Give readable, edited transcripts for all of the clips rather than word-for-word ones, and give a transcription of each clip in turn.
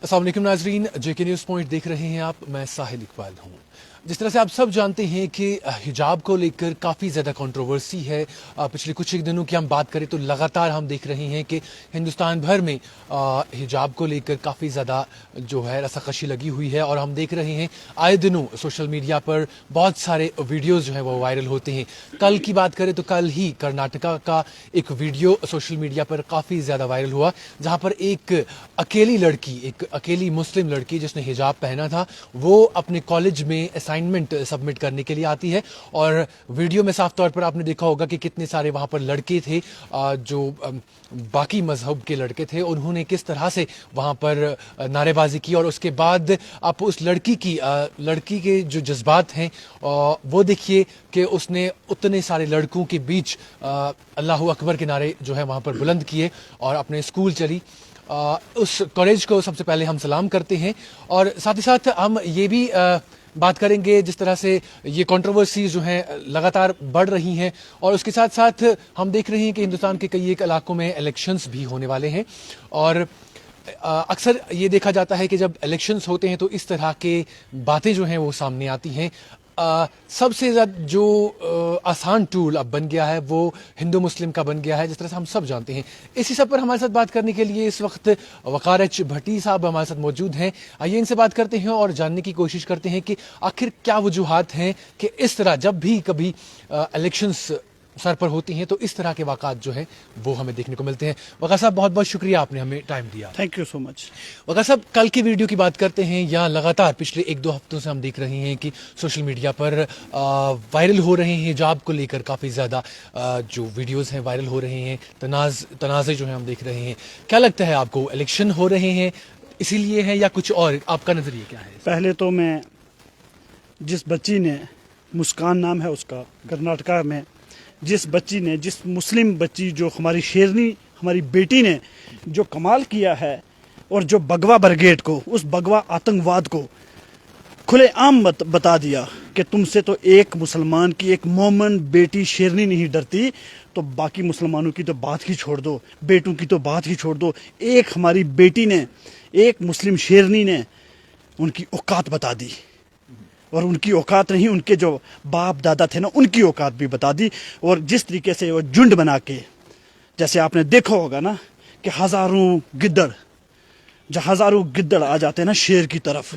अस्सलाम वालेकुम नाजरीन, जेके न्यूज़ पॉइंट देख रहे हैं आप। मैं साहिल इकबाल हूँ। जिस तरह से आप सब जानते हैं कि हिजाब को लेकर काफ़ी ज़्यादा कंट्रोवर्सी है। पिछले कुछ एक दिनों की हम बात करें तो लगातार हम देख रहे हैं कि हिंदुस्तान भर में हिजाब को लेकर काफ़ी ज़्यादा जो है रसाकशी लगी हुई है, और हम देख रहे हैं आए दिनों सोशल मीडिया पर बहुत सारे वीडियोज़ जो हैं वो वायरल होते हैं। कल की बात करें तो कल ही कर्नाटका का एक वीडियो सोशल मीडिया पर काफ़ी ज़्यादा वायरल हुआ, जहाँ पर एक अकेली मुस्लिम लड़की जिसने हिजाब पहना था, वो अपने कॉलेज में असाइनमेंट सबमिट करने के लिए आती है। और वीडियो में साफ तौर पर आपने देखा होगा कि कितने सारे वहाँ पर लड़के थे जो बाकी मजहब के लड़के थे। उन्होंने किस तरह से वहाँ पर नारेबाजी की, और उसके बाद आप उस लड़की के जो जज्बात हैं वो देखिए कि उसने उतने सारे लड़कों के बीच अल्लाहू अकबर के नारे जो है वहाँ पर बुलंद किए और अपने स्कूल चली। उस कॉलेज को सबसे पहले हम सलाम करते हैं, और साथ ही साथ हम ये भी बात करेंगे जिस तरह से ये कंट्रोवर्सी जो हैं लगातार बढ़ रही हैं, और उसके साथ साथ हम देख रहे हैं कि हिंदुस्तान के कई एक इलाकों में इलेक्शंस भी होने वाले हैं। और अक्सर ये देखा जाता है कि जब इलेक्शंस होते हैं तो इस तरह के बातें जो हैं वो सामने आती हैं। सबसे ज़्यादा जो आसान टूल अब बन गया है वो हिंदू मुस्लिम का बन गया है, जिस तरह से हम सब जानते हैं। इसी सब पर हमारे साथ बात करने के लिए इस वक्त वकार एच भट्टी साहब हमारे साथ मौजूद हैं। आइए इनसे बात करते हैं और जानने की कोशिश करते हैं कि आखिर क्या वजूहात हैं कि इस तरह जब भी कभी इलेक्शंस सर पर होती हैं तो इस तरह के वाक़ात जो हैं वो हमें देखने को मिलते हैं। वकार साहब, बहुत बहुत शुक्रिया, आपने हमें टाइम दिया। Thank you so much. Waqar साहब, कल की वीडियो की बात करते हैं। या लगातार पिछले 1-2 हफ्तों से हम देख रहे हैं कि सोशल मीडिया पर वायरल हो रहे हैं हिजाब को लेकर काफ़ी ज़्यादा जो वीडियोज़ हैं वायरल हो रहे हैं, तनाज़े जो हैं हम देख रहे हैं। क्या लगता है आपको, इलेक्शन हो रहे हैं इसीलिए है या कुछ और? आपका नज़रिया क्या है? पहले तो मैं जिस बच्ची ने, मुस्कान नाम है उसका, कर्नाटका में जिस मुस्लिम बच्ची, जो हमारी शेरनी, हमारी बेटी ने जो कमाल किया है, और जो बगवा ब्रिगेड को, उस बगवा आतंकवाद को खुलेआम बता दिया कि तुमसे तो एक मुसलमान की, एक मोमन बेटी शेरनी नहीं डरती, तो बाकी मुसलमानों की तो बात ही छोड़ दो, बेटों की तो बात ही छोड़ दो। एक हमारी बेटी ने, एक मुस्लिम शेरनी ने उनकी औकात बता दी, और उनकी औकात नहीं, उनके जो बाप दादा थे ना, उनकी औकात भी बता दी। और जिस तरीके से वो झुंड बना के, जैसे आपने देखा होगा ना कि हज़ारों गिद्दड़ आ जाते हैं ना शेर की तरफ,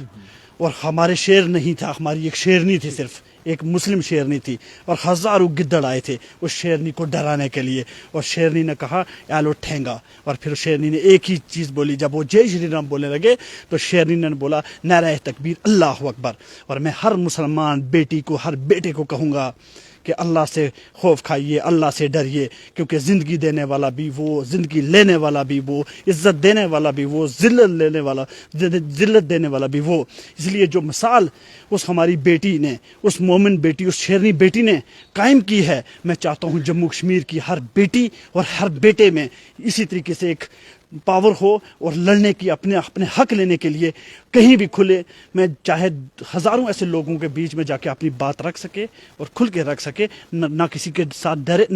और हमारे शेर नहीं था, हमारी एक शेरनी थी, सिर्फ एक मुस्लिम शेरनी थी, और हज़ारों गिद्दड़ आए थे उस शेरनी को डराने के लिए। और शेरनी ने कहा यालो ठेंगा, और फिर शेरनी ने एक ही चीज़ बोली। जब वो जय श्री राम बोलने लगे तो शेरनी ने बोला नारे तकबीर अल्लाह अकबर। और मैं हर मुसलमान बेटी को, हर बेटे को कहूँगा कि अल्लाह से खौफ खाइए, अल्लाह से डरिए, क्योंकि ज़िंदगी देने वाला भी वो, ज़िंदगी लेने वाला भी वो, इज़्ज़त देने वाला भी वो, ज़िल्लत देने वाला भी वो। इसलिए जो मिसाल उस हमारी बेटी ने, उस मोमिन बेटी, उस शेरनी बेटी ने कायम की है, मैं चाहता हूँ जम्मू कश्मीर की हर बेटी और हर बेटे में इसी तरीके से एक पावर हो, और लड़ने की, अपने हक लेने के लिए कहीं भी खुले। मैं चाहे हज़ारों ऐसे लोगों के बीच में जाके अपनी बात रख सके और खुल के रख सके, ना किसी के साथ डर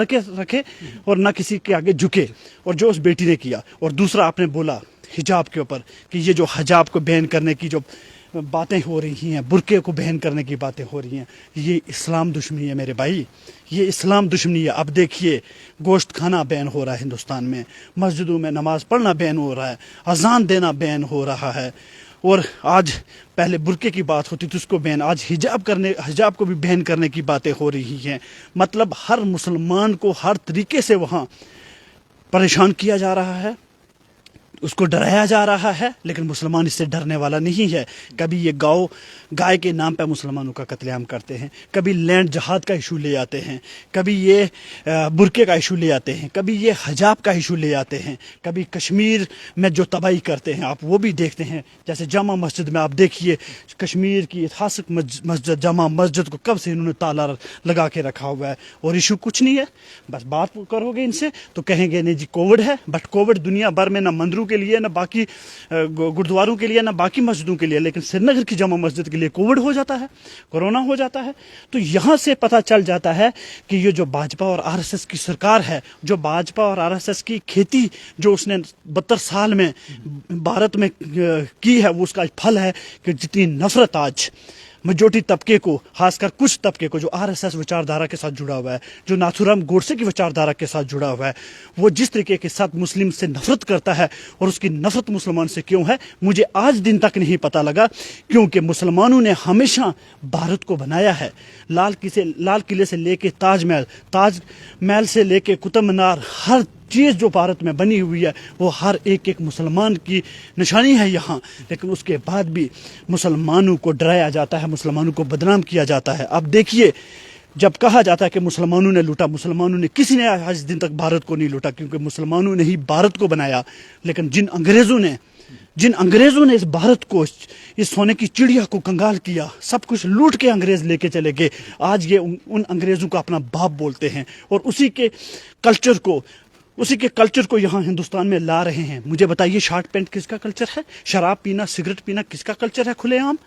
के रखे और ना किसी के आगे झुके। और जो उस बेटी ने किया। और दूसरा आपने बोला हिजाब के ऊपर कि ये जो हिजाब को बैन करने की जो बातें हो रही हैं, बुरके को बैन करने की बातें हो रही हैं, ये इस्लाम दुश्मनी है मेरे भाई, ये इस्लाम दुश्मनी है। अब देखिए गोश्त खाना बैन हो रहा है हिंदुस्तान में, मस्जिदों में नमाज पढ़ना बैन हो रहा है, अजान देना बैन हो रहा है, और आज पहले बुरके की बात होती थी उसको बैन, आज हिजाब को भी बैन करने की बातें हो रही हैं। मतलब हर मुसलमान को हर तरीके से वहाँ परेशान किया जा रहा है, उसको डराया जा रहा है, लेकिन मुसलमान इससे डरने वाला नहीं है। कभी ये गाय के नाम पर मुसलमानों का कत्लेआम करते हैं, कभी लैंड जहाद का इशू ले आते हैं, कभी ये बुरके का इशू ले आते हैं, कभी ये हिजाब का इशू ले आते हैं, कभी कश्मीर में जो तबाही करते हैं आप वो भी देखते हैं। जैसे जामा मस्जिद में आप देखिए, कश्मीर की ऐतिहासिक मस्जिद जामा मस्जिद को कब से इन्होंने ताला लगा के रखा हुआ है, और इशू कुछ नहीं है। बस बात करोगे इनसे तो कहेंगे नहीं जी कोविड है, बट कोविड दुनिया भर में ना मंदरू मंदिरों के लिए, न बाकी गुरुद्वारों के लिए, न बाकी मस्जिदों के लिए, लेकिन श्रीनगर की जमा मस्जिद के लिए कोविड हो जाता है, कोरोना हो जाता है। तो यहाँ से पता चल जाता है कि ये जो भाजपा और आरएसएस की सरकार है, जो भाजपा और आरएसएस की खेती जो उसने 72 साल में भारत में की है, वो उसका फल है कि जितनी नफरत आज मेजोरिटी तबके को, खासकर कुछ तबके को जो आरएसएस विचारधारा के साथ जुड़ा हुआ है, जो नाथूराम गोडसे की विचारधारा के साथ जुड़ा हुआ है, वो जिस तरीके के साथ मुस्लिम से नफरत करता है, और उसकी नफरत मुसलमान से क्यों है मुझे आज दिन तक नहीं पता लगा। क्योंकि मुसलमानों ने हमेशा भारत को बनाया है। लाल किले से लेके ताजमहल से लेके कुतुब मीनार, हर चीज़ जो भारत में बनी हुई है वो हर एक मुसलमान की निशानी है यहाँ। लेकिन उसके बाद भी मुसलमानों को डराया जाता है, मुसलमानों को बदनाम किया जाता है। अब देखिए, जब कहा जाता है कि मुसलमानों ने लूटा, मुसलमानों ने, किसी ने आज दिन तक भारत को नहीं लूटा, क्योंकि मुसलमानों ने ही भारत को बनाया। लेकिन जिन अंग्रेज़ों ने इस भारत को, इस सोने की चिड़िया को कंगाल किया, सब कुछ लूट के अंग्रेज़ लेके चले गए, आज ये उन अंग्रेज़ों को अपना बाप बोलते हैं और उसी के कल्चर को यहाँ हिंदुस्तान में ला रहे हैं। मुझे बताइए, शर्ट पैंट किसका कल्चर है? शराब पीना, सिगरेट पीना किसका कल्चर है खुलेआम?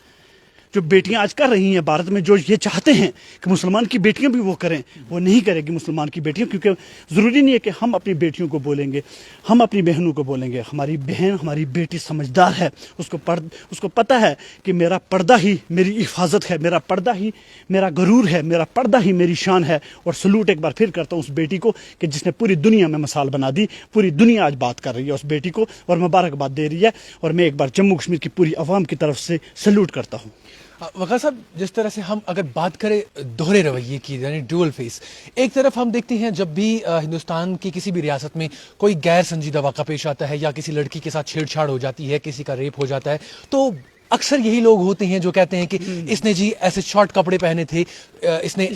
जो बेटियां आज कर रही हैं भारत में, जो ये चाहते हैं कि मुसलमान की बेटियां भी वो करें, वो नहीं करेगी मुसलमान की बेटियां। क्योंकि ज़रूरी नहीं है कि हम अपनी बेटियों को बोलेंगे, हम अपनी बहनों को बोलेंगे। हमारी बहन, हमारी बेटी समझदार है, उसको पता है कि मेरा पर्दा ही मेरी हिफाजत है, मेरा पर्दा ही मेरा गरूर है, मेरा पर्दा ही मेरी शान है। और सलूट एक बार फिर करता हूँ उस बेटी को कि जिसने पूरी दुनिया में मिसाल बना दी। पूरी दुनिया आज बात कर रही है उस बेटी को और मुबारकबाद दे रही है। और मैं एक बार जम्मू कश्मीर की पूरी अवाम की तरफ से सलूट करता हूँ। वकार साहब, जिस तरह से हम अगर बात करें दोहरे रवैये की, यानी ड्यूअल फेस, एक तरफ हम देखते हैं जब भी हिंदुस्तान की किसी भी रियासत में कोई गैर संजीदा वाक़ा पेश आता है या किसी लड़की के साथ छेड़छाड़ हो जाती है, किसी का रेप हो जाता है, तो अक्सर यही लोग होते हैं जो कहते हैं कि इसने जी ऐसे शॉर्ट कपड़े पहने थे, इसने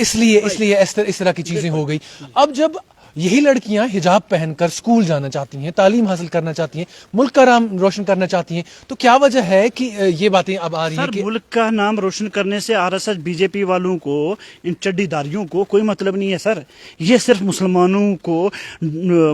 इसलिए इस तरह की चीजें हो गई। अब जब यही लड़कियां हिजाब पहनकर स्कूल जाना चाहती हैं, तालीम हासिल करना चाहती हैं, मुल्क का नाम रोशन करना चाहती हैं, तो क्या वजह है कि ये बातें अब आ रही हैं कि मुल्क का नाम रोशन करने से आरएसएस बीजेपी वालों को, इन चड्डीदारियों को कोई मतलब नहीं है सर। ये सिर्फ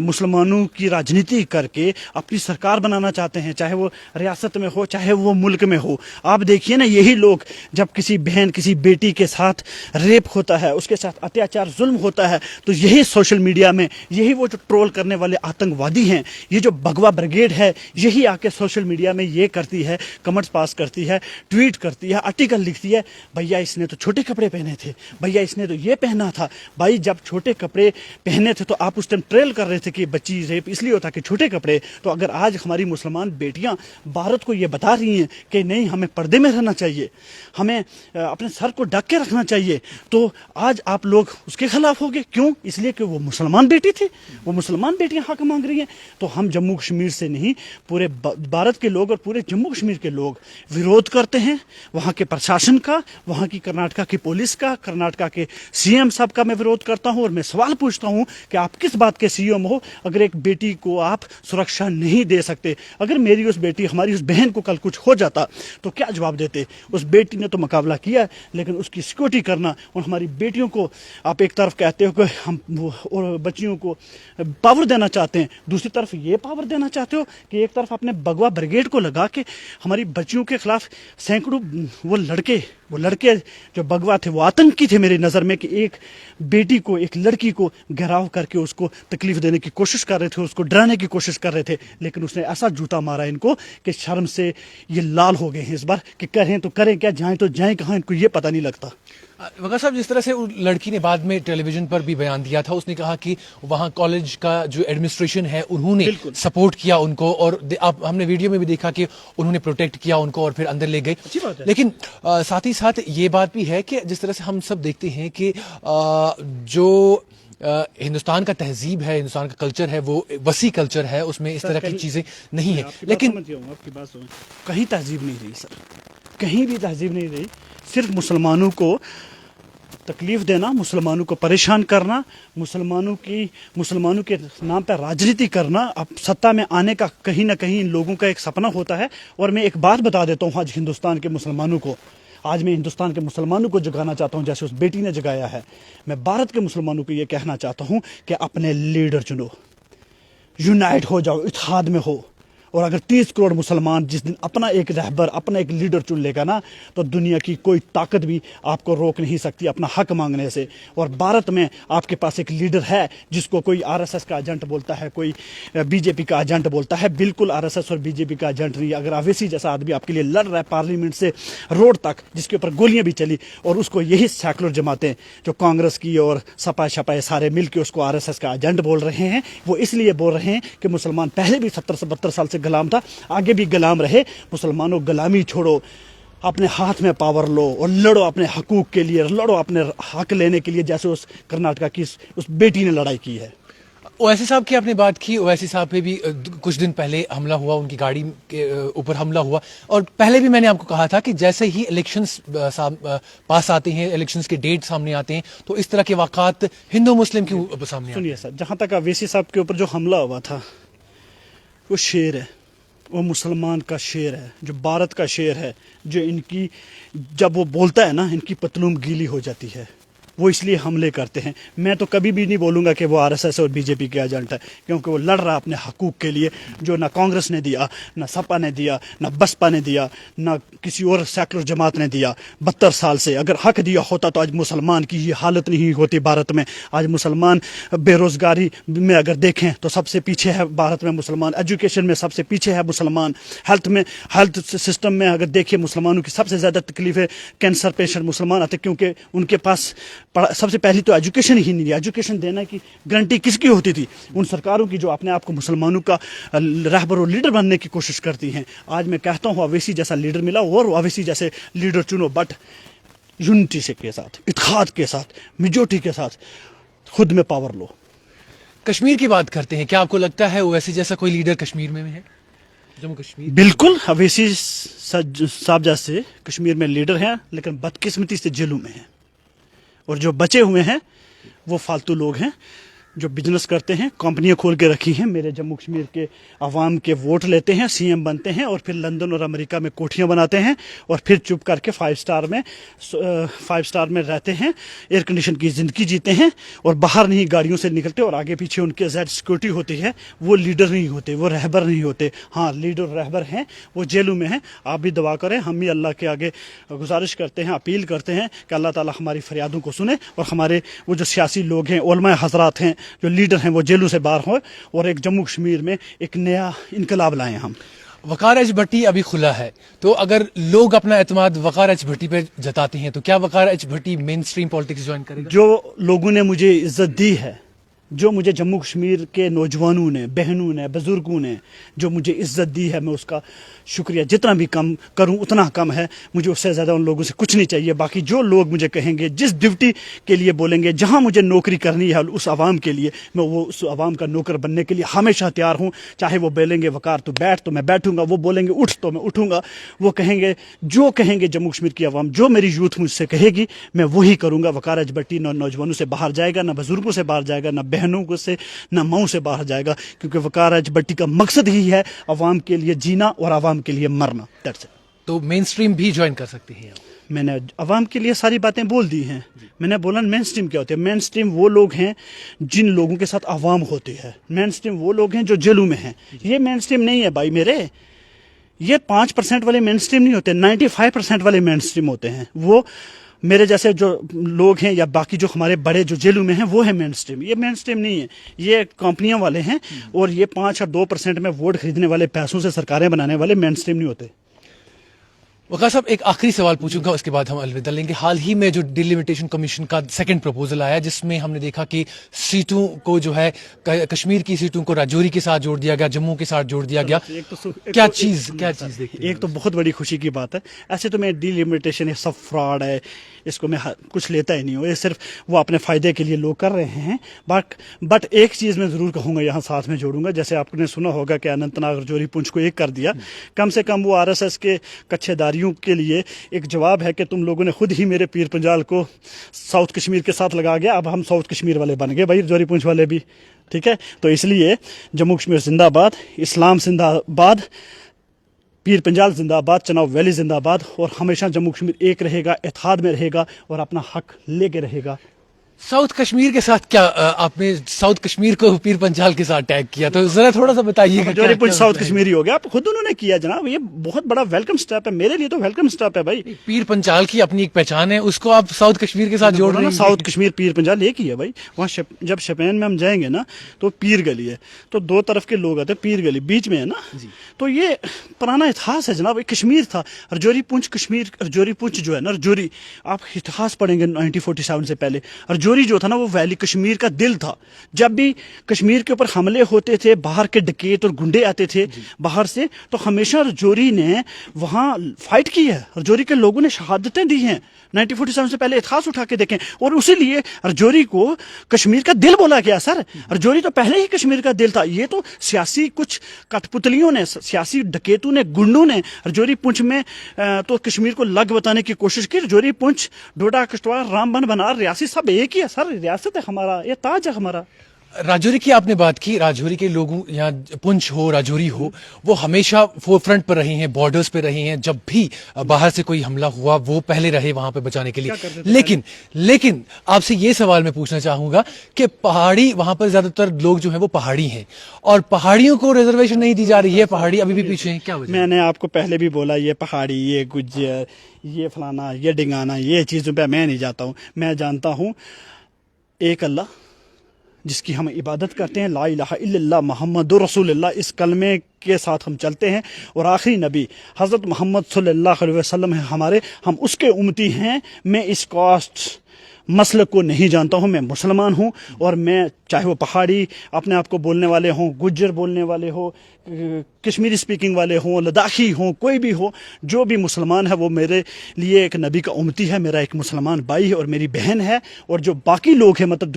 मुसलमानों की राजनीति करके अपनी सरकार बनाना चाहते हैं, चाहे वो रियासत में हो, चाहे वो मुल्क में हो। आप देखिए ना, यही लोग जब किसी बहन, किसी बेटी के साथ रेप होता है, उसके साथ अत्याचार, जुल्म होता है, तो यही सोशल मीडिया में, यही वो जो ट्रोल करने वाले आतंकवादी हैं, ये जो भगवा ब्रिगेड है, यही आके सोशल मीडिया में ये करती है, कमेंट्स पास करती है, ट्वीट करती है, आर्टिकल लिखती है, भैया इसने तो छोटे कपड़े पहने थे, भैया इसने तो ये पहना था। भाई, जब छोटे कपड़े पहने थे तो आप उस टाइम ट्रेल कर रहे थे कि बच्ची रेप इसलिए होता कि छोटे कपड़े। तो अगर आज हमारी मुसलमान बेटियां भारत को ये बता रही हैं कि नहीं, हमें पर्दे में रहना चाहिए, हमें अपने सर को ढक के रखना चाहिए, तो आज आप लोग उसके खिलाफ होंगे। क्यों? इसलिए कि वो मुसलमान बेटी थी, वो मुसलमान बेटियां हक मांग रही हैं। तो हम जम्मू कश्मीर से नहीं, पूरे भारत के लोग और पूरे जम्मू कश्मीर के लोग विरोध करते हैं। वहाँ के प्रशासन का, वहाँ की कर्नाटका की पुलिस का, कर्नाटका के सीएम साहब का मैं विरोध करता हूँ। और मैं सवाल पूछता हूँ कि आप किस बात के सीएम हो अगर एक बेटी को आप सुरक्षा नहीं दे सकते? अगर मेरी उस बेटी, हमारी उस बहन को कल कुछ हो जाता तो क्या जवाब देते? उस बेटी ने तो मुकाबला किया, लेकिन उसकी सिक्योरिटी करना, और हमारी बेटियों को आप एक तरफ कहते हो कि हम और बच्चियों को पावर देना चाहते हैं, दूसरी तरफ ये पावर देना चाहते हो कि एक तरफ अपने भगवा ब्रिगेड को लगा के हमारी बच्चियों के खिलाफ सैकड़ों वो लड़के जो भगवा थे, वो आतंकी थे मेरी नज़र में, कि एक बेटी को, एक लड़की को घेराव करके उसको तकलीफ देने की कोशिश कर रहे थे, उसको डराने की कोशिश कर रहे थे। लेकिन उसने ऐसा जूता मारा इनको कि शर्म से ये लाल हो गए हैं इस बार कि करें तो करें क्या, जाएं तो जाएं कहाँ, इनको ये पता नहीं लगता। वकार साहब, जिस तरह से लड़की ने बाद में टेलीविजन पर भी बयान दिया था, उसने कहा कि वहाँ कॉलेज का जो एडमिनिस्ट्रेशन है उन्होंने सपोर्ट किया उनको, और आप हमने वीडियो में भी देखा कि उन्होंने प्रोटेक्ट किया उनको और फिर अंदर ले गए। लेकिन साथ ही साथ ये बात भी है कि जिस तरह से हम सब देखते हैं कि जो हिंदुस्तान का तहजीब है, हिंदुस्तान का कल्चर है, वो वसी कल्चर है, उसमें इस तरह की चीजें नहीं है। लेकिन आपकी बात सुनो, कहीं तहजीब नहीं रही सर, कहीं भी तहजीब नहीं रही। सिर्फ मुसलमानों को तकलीफ देना, मुसलमानों को परेशान करना, मुसलमानों के नाम पर राजनीति करना, अब सत्ता में आने का कहीं ना कहीं इन लोगों का एक सपना होता है। और मैं एक बात बता देता हूँ, आज हिंदुस्तान के मुसलमानों को, आज मैं हिंदुस्तान के मुसलमानों को जगाना चाहता हूँ जैसे उस बेटी ने जगाया है। मैं भारत के मुसलमानों को ये कहना चाहता हूँ कि अपने लीडर चुनो, यूनाइट हो जाओ, इत्तेहाद में हो। और अगर 30 करोड़ मुसलमान जिस दिन अपना एक रहबर अपना एक लीडर चुन लेगा ना, तो दुनिया की कोई ताकत भी आपको रोक नहीं सकती अपना हक मांगने से। और भारत में आपके पास एक लीडर है जिसको कोई आरएसएस का एजेंट बोलता है, कोई बीजेपी का एजेंट बोलता है, बिल्कुल आरएसएस और बीजेपी का एजेंट नहीं। अगर अवैसी जैसा आदमी आपके लिए लड़ रहा है पार्लियामेंट से रोड तक, जिसके ऊपर गोलियां भी चली, और उसको यही सेकुलर जमातें जो कांग्रेस की और सपा छपाए सारे मिलकर उसको आरएसएस का एजेंट बोल रहे हैं, वो इसलिए बोल रहे हैं कि मुसलमान पहले भी 70-72 साल से गुलाम था, आगे भी गुलाम रहे। मुसलमानों गुलामी छोड़ो, अपने हाथ में पावर लो और लड़ो अपने हकूक के लिए, लड़ो अपने हक लेने के लिए, जैसे उस कर्नाटका की उस बेटी ने लड़ाई की है। ओवैसी साहब की आपने बात की, ओवैसी साहब पे भी कुछ दिन पहले हमला हुआ, उनकी गाड़ी के ऊपर हमला हुआ, और पहले भी मैंने आपको कहा था कि जैसे ही इलेक्शंस पास आते हैं, इलेक्शंस के डेट सामने आते हैं, तो इस तरह के वाक़ात हिंदू मुस्लिम के सामने आते हैं। सुनिए सर, जहाँ तक अवैसी साहब के ऊपर जो हमला हुआ था, वो शेर है, वो मुसलमान का शेर है, जो भारत का शेर है, जो इनकी जब वो बोलता है ना, इनकी पतलून गीली हो जाती है, वो इसलिए हमले करते हैं। मैं तो कभी भी नहीं बोलूँगा कि वो आरएसएस और बीजेपी के एजेंट है, क्योंकि वो लड़ रहा अपने हकूक़ के लिए, जो ना कांग्रेस ने दिया, ना सपा ने दिया, ना बसपा ने दिया, ना किसी और सेकुलर जमात ने दिया 72 साल से। अगर हक दिया होता तो आज मुसलमान की ये हालत नहीं होती भारत में। आज मुसलमान बेरोज़गारी में अगर देखें तो सबसे पीछे है भारत में मुसलमान, एजुकेशन में सबसे पीछे है मुसलमान, हेल्थ सिस्टम में अगर देखिए मुसलमानों की सबसे ज़्यादा तकलीफ है, कैंसर पेशेंट मुसलमान आते, क्योंकि उनके पास सबसे पहली तो एजुकेशन ही नहीं है। एजुकेशन देने की गारंटी किसकी होती थी? उन सरकारों की जो अपने आप को मुसलमानों का रहबर और लीडर बनने की कोशिश करती हैं। आज मैं कहता हूँ अवैसी जैसा लीडर मिला, और अवैसी जैसे लीडर चुनो, बट यूनिटी से के साथ, इत्तेहाद के साथ, मेजॉरिटी के साथ, खुद में पावर लो। कश्मीर की बात करते हैं, क्या आपको लगता है ओवैसी जैसा कोई लीडर कश्मीर में है? जम्मू कश्मीर बिल्कुल अवैसी साहब जैसे कश्मीर में लीडर हैं, लेकिन बदकिस्मती से जेलों में हैं, और जो बचे हुए हैं वो फालतू लोग हैं जो बिजनेस करते हैं, कंपनियां खोल के रखी हैं, मेरे जम्मू कश्मीर के अवाम के वोट लेते हैं, सीएम बनते हैं, और फिर लंदन और अमेरिका में कोठियां बनाते हैं, और फिर चुप करके 5 स्टार में रहते हैं, एयर कंडीशन की ज़िंदगी जीते हैं, और बाहर नहीं गाड़ियों से निकलते, और आगे पीछे उनके जेड सिक्योरिटी होती है। वो लीडर नहीं होते, वो रहबर नहीं होते। हाँ, लीडर रहबर हैं, वो जेलों में हैं। आप भी दुआ करें, हम भी अल्लाह के आगे गुजारिश करते हैं, अपील करते हैं कि अल्लाह ताला हमारी फरियादों को सुने, और हमारे वो जो सियासी लोग हैं, उलमा हजरात हैं, जो लीडर हैं, वो जेलों से बाहर हों, और एक जम्मू कश्मीर में एक नया इनकलाब लाएं हम। वकार एच भट्टी अभी खुला है, तो अगर लोग अपना एतमाद वकार एच भट्टी पे जताते हैं, तो क्या वकार एच भट्टी मेन स्ट्रीम पॉलिटिक्स ज्वाइन करेगा? जो लोगों ने मुझे इज्जत दी है, जो मुझे जम्मू कश्मीर के नौजवानों ने, बहनों ने, बुजुर्गों ने जो मुझे इज्जत दी है, मैं उसका शुक्रिया जितना भी कम करूं उतना कम है। मुझे उससे ज़्यादा उन लोगों से कुछ नहीं चाहिए। बाकी जो लोग मुझे कहेंगे, जिस ड्यूटी के लिए बोलेंगे, जहां मुझे नौकरी करनी है उस आवाम के लिए, मैं वो उस आवाम का नौकर बनने के लिए हमेशा तैयार हूँ। चाहे वो बोलेंगे वकार तो बैठ, तो मैं बैठूंगा, वो बोलेंगे उठ तो मैं उठूंगा, वो कहेंगे जो कहेंगे जम्मू कश्मीर की आवाम, जो मेरी यूथ मुझसे कहेगी मैं वही करूँगा। वकार एच भट्टी ना नौजवानों से बाहर जाएगा, ना बुजुर्गों से बाहर जाएगा, ना बहनों को से, ना माओ से बाहर जाएगा, क्योंकि वकार एच भट्टी का मकसद ही है आवाम के लिए जीना और आवाम के लिए मरना। That's it. तो मेन स्ट्रीम भी ज्वाइन कर सकते हैं। मैंने आवाम के लिए सारी बातें बोल दी हैं। मैंने बोला मेन स्ट्रीम क्या होती है। मेन स्ट्रीम वो लोग हैं जिन लोगों के साथ आवाम होती है। मेन स्ट्रीम वो लोग हैं जो जेलों में हैं। ये मेन स्ट्रीम नहीं है भाई मेरे, ये 5% वाले मेन स्ट्रीम नहीं होते, 95% वाले मेन स्ट्रीम होते हैं। वो मेरे जैसे जो लोग हैं या बाकी जो हमारे बड़े जो जेलों में हैं वो है मेन स्ट्रीम। ये मेन स्ट्रीम नहीं है, ये कंपनियां वाले हैं, और ये 5 और 2% में वोट खरीदने वाले, पैसों से सरकारें बनाने वाले मेन स्ट्रीम नहीं होते। वकार साहब, एक आखिरी सवाल पूछूंगा, उसके बाद हम अलविदा लेंगे। हाल ही में जो डिलिमिटेशन कमीशन का सेकंड प्रपोजल आया, जिसमें हमने देखा कि सीटों को जो है कश्मीर की सीटों को राजौरी के साथ जोड़ दिया गया, जम्मू के साथ जोड़ दिया गया। क्या चीज देखी? एक तो बहुत बड़ी खुशी की बात है। ऐसे तो मैं डिलिमिटेशन ये सब फ्रॉड है, इसको मैं कुछ लेता ही नहीं हूँ। ये सिर्फ वो अपने फ़ायदे के लिए लोग कर रहे हैं। बट एक चीज़ मैं ज़रूर कहूँगा, यहाँ साथ में जोड़ूंगा। जैसे आपने सुना होगा कि अनंतनाग राजौरी पुंछ को एक कर दिया, कम से कम वो आरएसएस के कच्छेदारियों के लिए एक जवाब है कि तुम लोगों ने खुद ही मेरे पीर पंजाल को साउथ कश्मीर के साथ लगा गया, अब हम साउथ कश्मीर वाले बन गए भाई, राजौरी पुंछ वाले भी। ठीक है, तो इसलिए जम्मू कश्मीर जिंदाबाद, इस्लाम जिंदाबाद, पीर पंजाल जिंदाबाद, चनाब वैली जिंदाबाद, और हमेशा जम्मू कश्मीर एक रहेगा, इत्तेहाद में रहेगा और अपना हक लेके रहेगा। साउथ कश्मीर के साथ क्या आपने साउथ कश्मीर को पीर पंचाल के साथ टैग किया, तो जरा थोड़ा सा बताइएगा। राजौरी पुंछ साउथ कश्मीरी हो गया, आप खुद उन्होंने किया जनाब, ये बहुत बड़ा वेलकम स्टेप है, मेरे लिए तो वेलकम स्टेप है भाई। पीर पंचाल की अपनी एक पहचान है, उसको आप साउथ कश्मीर के साथ जोड़ रहे हैं। साउथ कश्मीर पीर पंजाल एक ही है भाई। वहाँ जब शपैन में हम जाएंगे ना तो पीर गली है, तो दो तरफ के लोग आते हैं, पीर गली बीच में है ना, तो ये पुराना इतिहास है जनाब, ये कश्मीर था। राजौरी पुंछ कश्मीर, राजौरी पुंछ जो है ना, राजौरी आप इतिहास पढ़ेंगे 1947 से पहले, राजौरी जो था ना वो वैली कश्मीर का दिल था। जब भी कश्मीर के ऊपर हमले होते थे, बाहर के डकैत और गुंडे आते थे बाहर से, तो हमेशा राजौरी ने वहाँ फाइट की है, राजौरी के लोगों ने शहादतें दी हैं। 1947 से पहले इतिहास उठा के देखें, और उसी लिए राजौरी को कश्मीर का दिल बोला गया। सर राजौरी तो पहले ही कश्मीर का दिल था। ये तो सियासी कुछ कठपुतलियों ने, सियासी डकैतों ने, गुंडों ने राजौरी पुंछ में तो कश्मीर को लग बताने की कोशिश की। राजौरी पुंछ, डोडा, किश्तवाड़, रामबन, बनार, रियासी सब एक ही है सर, रियासत है हमारा, ये ताज है हमारा। राजौरी की आपने बात की, राजौरी के लोगों, यहाँ पुंछ हो, राजौरी हो, वो हमेशा फोरफ्रंट पर रहे हैं, बॉर्डर्स पे रहे हैं। जब भी बाहर से कोई हमला हुआ वो पहले रहे वहां पे बचाने के लिए। लेकिन आपसे ये सवाल मैं पूछना चाहूंगा कि पहाड़ी, वहां पर ज्यादातर लोग जो है वो पहाड़ी हैं, और पहाड़ियों को रिजर्वेशन नहीं दी जा रही है, पहाड़ी अभी भी पीछे हैं, क्या वजह? मैंने आपको पहले भी बोला, ये पहाड़ी, ये गुज्जर, ये फलाना, ये डिंगाना, ये चीज़ों पे मैं नहीं जाता हूँ। मैं जानता हूँ एक अल्लाह जिसकी हम इबादत करते हैं, ला इलाहा इल्लल्लाह मुहम्मदुर रसूलुल्लाह, इस कलमे के साथ हम चलते हैं, और आखिरी नबी हज़रत मोहम्मद सल्लल्लाहु अलैहि वसल्लम है हमारे, हम उसके उम्मती हैं। मैं इस कास्ट मसलक को नहीं जानता हूँ, मैं मुसलमान हूँ, और मैं चाहे वो पहाड़ी अपने आप को बोलने वाले हों, गुज्जर बोलने वाले हो, कश्मीरी स्पीकिंग वाले हों, लद्दाखी हों, कोई भी हो, जो भी मुसलमान है वो मेरे लिए एक नबी का उम्मती है, मेरा एक मुसलमान भाई है और मेरी बहन है। और जो बाकी लोग हैं मतलब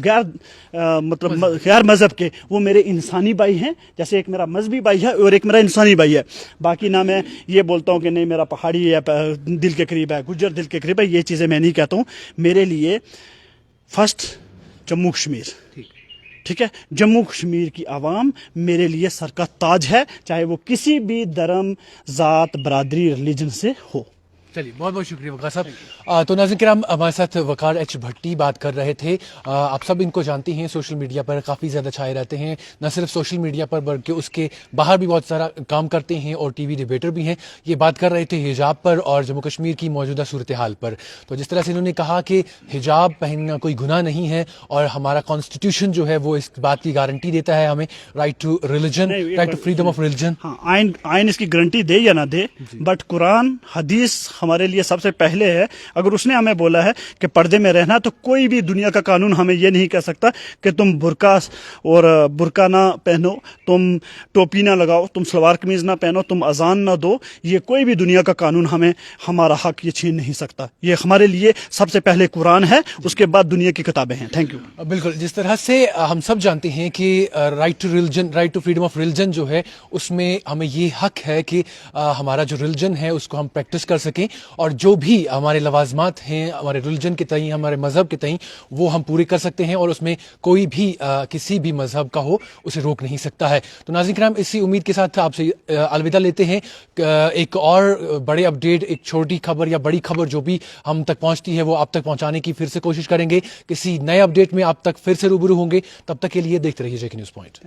गैर मज़हब के, वो मेरे इंसानी भाई हैं, जैसे एक मेरा मजहबी भाई है और एक मेरा इंसानी भाई है। बाकी ना मैं ये बोलता हूँ कि नहीं मेरा पहाड़ी है दिल के करीब है, गुज्जर दिल के करीब है, ये चीज़ें मैं नहीं कहता हूँ। मेरे लिए फर्स्ट जम्मू कश्मीर, ठीक है, जम्मू कश्मीर की आवाम मेरे लिए सर का ताज है, चाहे वो किसी भी धर्म, ज़ात, बरादरी, रिलीजन से हो। चलिए, बहुत बहुत शुक्रिया वकार साहब। तो नाज़रीन किराम, हमारे साथ वकार एच भट्टी बात कर रहे थे। आप सब इनको जानते हैं, सोशल मीडिया पर काफ़ी ज़्यादा छाए रहते हैं, न सिर्फ सोशल मीडिया पर बल्कि उसके बाहर भी बहुत सारा काम करते हैं, और टीवी डिबेटर भी हैं। ये बात कर रहे थे हिजाब पर और जम्मू कश्मीर की मौजूदा सूरत हाल पर। तो जिस तरह से इन्होंने कहा कि हिजाब पहनना कोई गुनाह नहीं है, और हमारा कॉन्स्टिट्यूशन जो है वो इस बात की गारंटी देता है हमें, right to religion, right to freedom of religion. हाँ, आइन इसकी गारंटी दे या ना दे, बट कुरान हदीस हमारे लिए सबसे पहले है। अगर उसने हमें बोला है कि पर्दे में रहना, तो कोई भी दुनिया का कानून हमें ये नहीं कह सकता कि तुम बुरका ना पहनो, तुम टोपी ना लगाओ, तुम सलवार कमीज ना पहनो, तुम अजान ना दो। ये कोई भी दुनिया का कानून हमें हमारा हक ये छीन नहीं सकता। ये हमारे लिए सबसे पहले कुरान है, उसके बाद दुनिया की किताबें हैं। Thank you. बिल्कुल, जिस तरह से हम सब जानते हैं कि right to religion, right to freedom of religion जो है, उसमें हमें ये हक है कि हमारा जो रिलीजन है उसको हम प्रैक्टिस कर सकें, और जो भी हमारे लवाजमात हैं हमारे रिलीजन के तई, हमारे मजहब के तई, वो हम पूरे कर सकते हैं, और उसमें कोई भी किसी भी मजहब का हो उसे रोक नहीं सकता है। तो नाज़रीन किराम, इसी उम्मीद के साथ आपसे अलविदा लेते हैं। एक और बड़े अपडेट, एक छोटी खबर या बड़ी खबर जो भी हम तक पहुंचती है वो आप तक पहुंचाने की फिर से कोशिश करेंगे। किसी नए अपडेट में आप तक फिर से रूबरू होंगे। तब तक के लिए देखते रहिए जेके न्यूज़ पॉइंट।